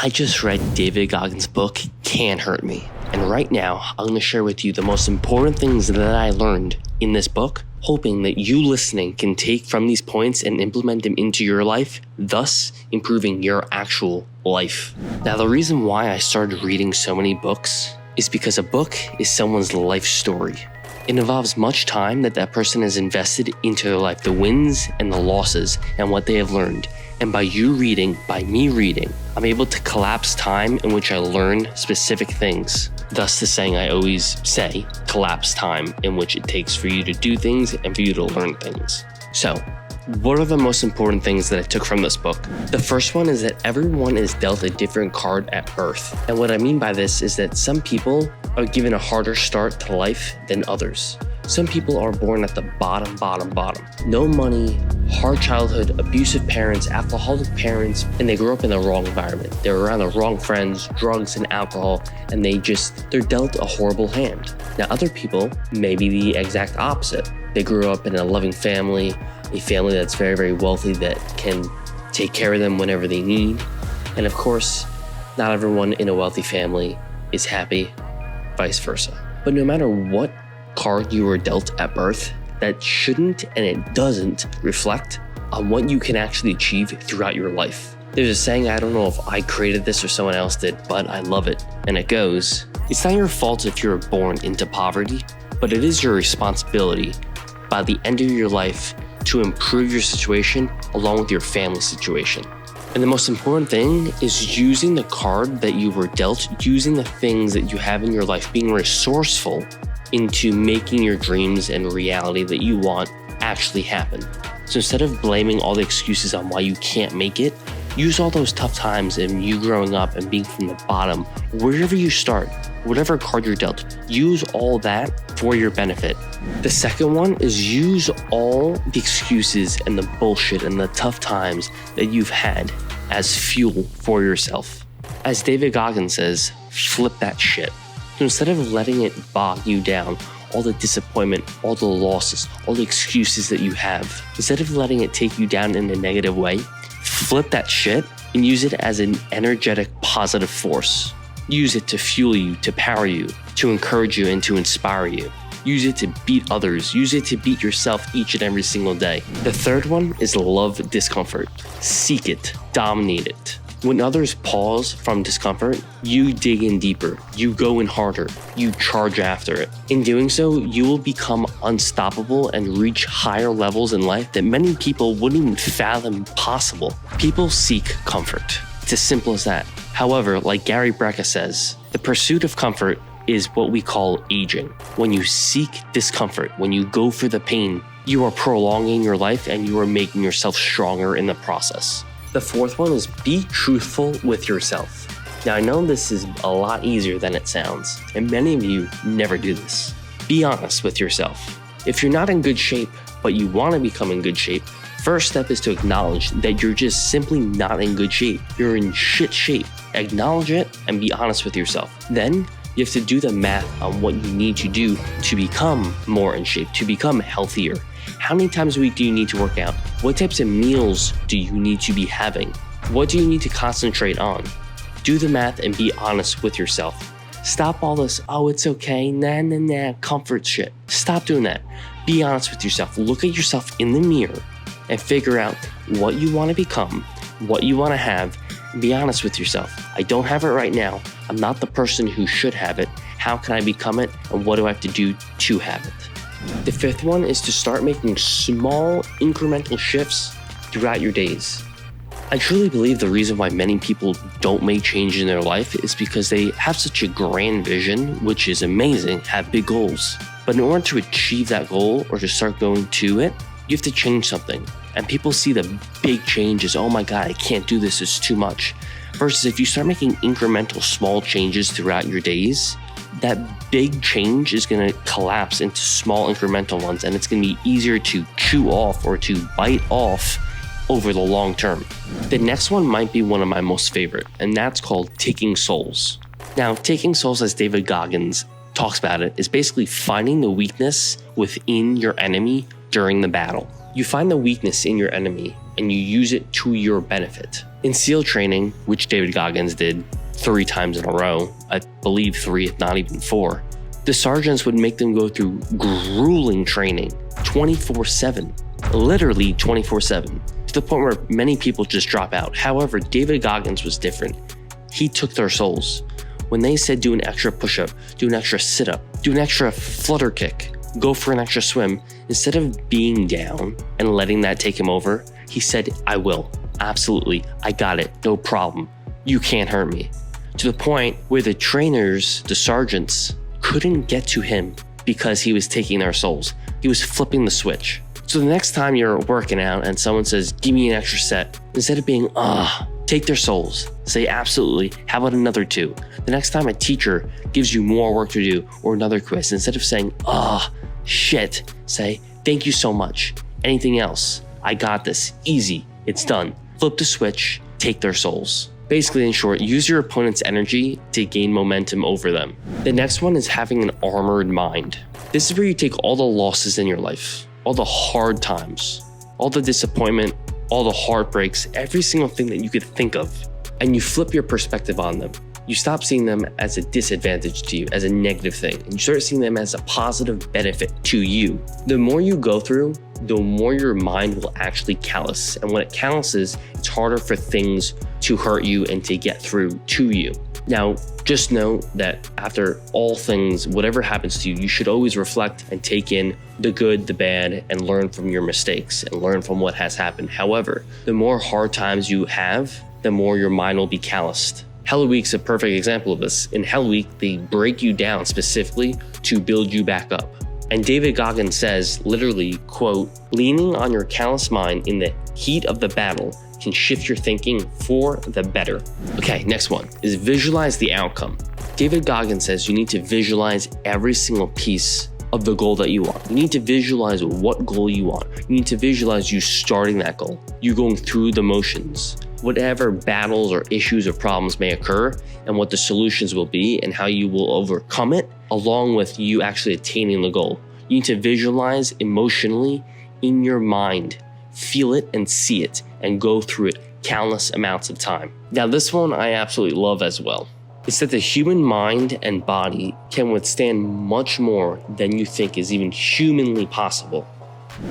I just read David Goggins' book, Can't Hurt Me. And right now, I'm going to share with you the most important things that I learned in this book, hoping that you listening can take from these points and implement them into your life, thus improving your actual life. Now, the reason why I started reading so many books is because a book is someone's life story. It involves much time that person has invested into their life, the wins and the losses, and what they have learned. And by me reading, I'm able to collapse time in which I learn specific things. Thus the saying I always say, collapse time in which it takes for you to do things and for you to learn things. So, what are the most important things that I took from this book? The first one is that everyone is dealt a different card at birth. And what I mean by this is that some people are given a harder start to life than others. Some people are born at the bottom. No money, hard childhood, abusive parents, alcoholic parents, and they grew up in the wrong environment. They're around the wrong friends, drugs and alcohol, and they're dealt a horrible hand. Now other people may be the exact opposite. They grew up in a loving family, a family that's very, very wealthy that can take care of them whenever they need. And of course, not everyone in a wealthy family is happy, vice versa. But no matter what card you were dealt at birth, that shouldn't and it doesn't reflect on what you can actually achieve throughout your life. There's a saying, I don't know if I created this or someone else did, but I love it. And it goes, it's not your fault if you're born into poverty, but it is your responsibility by the end of your life to improve your situation along with your family situation. And the most important thing is using the card that you were dealt, using the things that you have in your life, being resourceful into making your dreams and reality that you want actually happen. So instead of blaming all the excuses on why you can't make it, use all those tough times and you growing up and being from the bottom, wherever you start, whatever card you're dealt, use all that for your benefit. The second one is use all the excuses and the bullshit and the tough times that you've had as fuel for yourself. As David Goggins says, flip that shit. So instead of letting it bog you down, all the disappointment, all the losses, all the excuses that you have, instead of letting it take you down in a negative way, flip that shit and use it as an energetic, positive force. Use it to fuel you, to power you, to encourage you, and to inspire you. Use it to beat others. Use it to beat yourself each and every single day. The third one is love discomfort. Seek it, dominate it. When others pause from discomfort, you dig in deeper, you go in harder, you charge after it. In doing so, you will become unstoppable and reach higher levels in life that many people wouldn't even fathom possible. People seek comfort. It's as simple as that. However, like Gary Brecka says, the pursuit of comfort is what we call aging. When you seek discomfort, when you go for the pain, you are prolonging your life and you are making yourself stronger in the process. The fourth one is be truthful with yourself. Now I know this is a lot easier than it sounds, and many of you never do this. Be honest with yourself. If you're not in good shape, but you want to become in good shape, first step is to acknowledge that you're just simply not in good shape. You're in shit shape. Acknowledge it and be honest with yourself. Then you have to do the math on what you need to do to become more in shape, to become healthier. How many times a week do you need to work out? What types of meals do you need to be having? What do you need to concentrate on? Do the math and be honest with yourself. Stop all this, oh, it's okay, nah, comfort shit. Stop doing that. Be honest with yourself. Look at yourself in the mirror and figure out what you want to become, what you want to have. Be honest with yourself. I don't have it right now. I'm not the person who should have it. How can I become it? And what do I have to do to have it? The fifth one is to start making small incremental shifts throughout your days. I truly believe the reason why many people don't make change in their life is because they have such a grand vision, which is amazing, have big goals. But in order to achieve that goal or to start going to it, you have to change something. And people see the big changes, oh my God, I can't do this, it's too much. Versus if you start making incremental small changes throughout your days, that big change is going to collapse into small incremental ones, and it's going to be easier to chew off or to bite off over the long term. The next one might be one of my most favorite, and that's called taking souls. Now, taking souls, as David Goggins talks about it, is basically finding the weakness within your enemy during the battle. You find the weakness in your enemy and you use it to your benefit. In SEAL training, which David Goggins did 3 times in a row, I believe 3, if not even 4, the sergeants would make them go through grueling training 24/7, literally 24/7, to the point where many people just drop out. However, David Goggins was different. He took their souls. When they said do an extra push-up, do an extra sit-up, do an extra flutter kick, go for an extra swim, instead of being down and letting that take him over, he said, I will. Absolutely. I got it. No problem. You can't hurt me. To the point where the trainers, the sergeants, couldn't get to him because he was taking their souls. He was flipping the switch. So the next time you're working out and someone says, give me an extra set, instead of being, take their souls, say absolutely, how about another 2? The next time a teacher gives you more work to do or another quiz, instead of saying, shit, say, thank you so much. Anything else? I got this. Easy. It's done. Flip the switch, take their souls. Basically, in short, use your opponent's energy to gain momentum over them. The next one is having an armored mind. This is where you take all the losses in your life, all the hard times, all the disappointment, all the heartbreaks, every single thing that you could think of, and you flip your perspective on them. You stop seeing them as a disadvantage to you, as a negative thing, and you start seeing them as a positive benefit to you. The more you go through, the more your mind will actually callous. And when it calluses, it's harder for things to hurt you and to get through to you. Now, just know that after all things, whatever happens to you, you should always reflect and take in the good, the bad, and learn from your mistakes and learn from what has happened. However, the more hard times you have, the more your mind will be calloused. Hell Week's a perfect example of this. In Hell Week, they break you down specifically to build you back up. And David Goggins says, literally, quote, leaning on your callous mind in the heat of the battle can shift your thinking for the better. Okay, next one is visualize the outcome. David Goggins says you need to visualize every single piece of the goal that you want. You need to visualize what goal you want. You need to visualize you starting that goal, you going through the motions, whatever battles or issues or problems may occur, and what the solutions will be and how you will overcome it, along with you actually attaining the goal. You need to visualize emotionally in your mind, feel it and see it, and go through it countless amounts of time. Now, this one I absolutely love as well. It's that the human mind and body can withstand much more than you think is even humanly possible.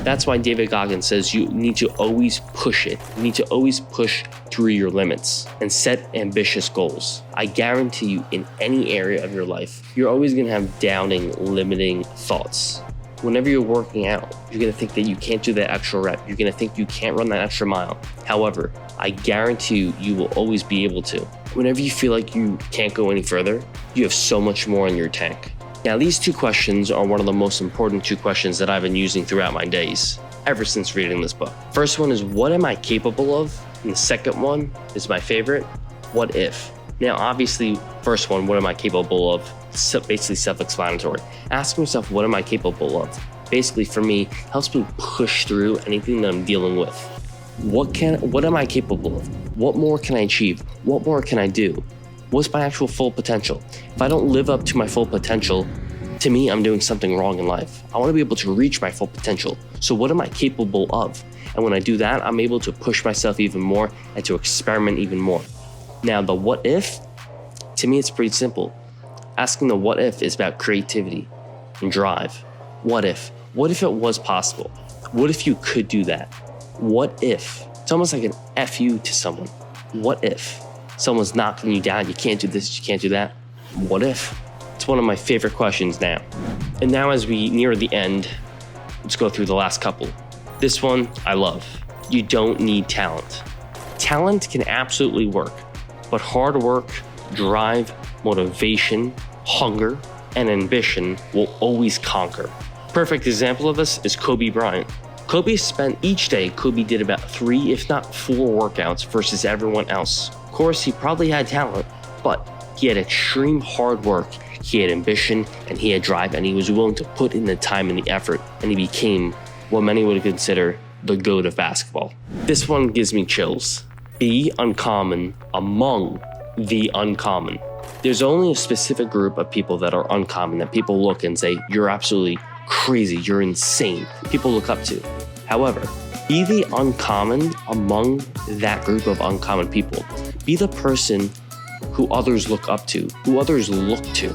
That's why David Goggins says you need to always push it. You need to always push through your limits and set ambitious goals. I guarantee you, in any area of your life, you're always going to have doubting, limiting thoughts. Whenever you're working out, you're going to think that you can't do that extra rep. You're going to think you can't run that extra mile. However, I guarantee you, you will always be able to. Whenever you feel like you can't go any further, you have so much more in your tank. Now, these 2 questions are one of the most important 2 questions that I've been using throughout my days, ever since reading this book. First one is, what am I capable of? And the second one is my favorite, what if? Now, obviously, first one, what am I capable of? So basically self-explanatory. Asking yourself, what am I capable of? Basically, for me, helps me push through anything that I'm dealing with. What am I capable of? What more can I achieve? What more can I do? What's my actual full potential? If I don't live up to my full potential, to me, I'm doing something wrong in life. I want to be able to reach my full potential. So what am I capable of? And when I do that, I'm able to push myself even more and to experiment even more. Now, the what if, to me, it's pretty simple. Asking the what if is about creativity and drive. What if? What if it was possible? What if you could do that? What if? It's almost like an FU to someone. What if? Someone's knocking you down, you can't do this, you can't do that. What if? It's one of my favorite questions now. And now as we near the end, let's go through the last couple. This one I love. You don't need talent. Talent can absolutely work, but hard work, drive, motivation, hunger, and ambition will always conquer. Perfect example of this is Kobe Bryant. Kobe did about 3, if not 4 workouts versus everyone else. Of course, he probably had talent, but he had extreme hard work, he had ambition, and he had drive, and he was willing to put in the time and the effort, and he became what many would consider the GOAT of basketball. This one gives me chills. Be uncommon among the uncommon. There's only a specific group of people that are uncommon that people look and say, you're absolutely crazy, you're insane. People look up to. However, Be the uncommon among that group of uncommon people. Be the person who others look up to, who others look to.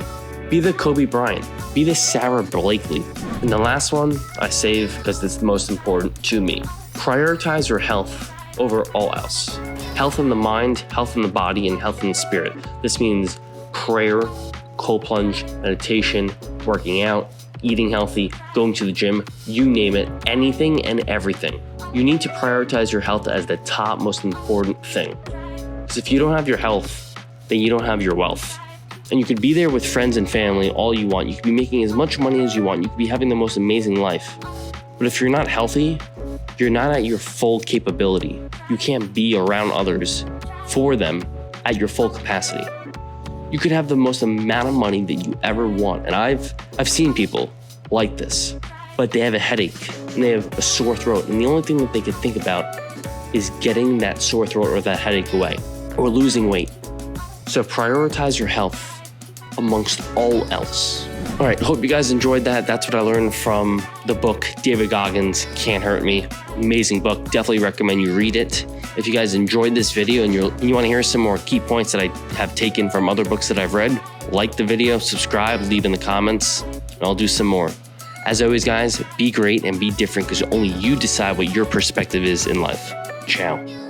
Be the Kobe Bryant. Be the Sarah Blakely. And the last one I save because it's the most important to me. Prioritize your health over all else. Health in the mind, health in the body, and health in the spirit. This means prayer, cold plunge, meditation, working out, eating healthy, going to the gym, you name it, anything and everything. You need to prioritize your health as the top most important thing. Because if you don't have your health, then you don't have your wealth. And you could be there with friends and family all you want. You could be making as much money as you want. You could be having the most amazing life. But if you're not healthy, you're not at your full capability. You can't be around others for them at your full capacity. You could have the most amount of money that you ever want. And I've seen people like this, but they have a headache and they have a sore throat. And the only thing that they could think about is getting that sore throat or that headache away or losing weight. So prioritize your health amongst all else. All right, hope you guys enjoyed that. That's what I learned from the book, David Goggins, Can't Hurt Me. Amazing book. Definitely recommend you read it. If you guys enjoyed this video and you want to hear some more key points that I have taken from other books that I've read, like the video, subscribe, leave in the comments, and I'll do some more. As always, guys, be great and be different because only you decide what your perspective is in life. Ciao.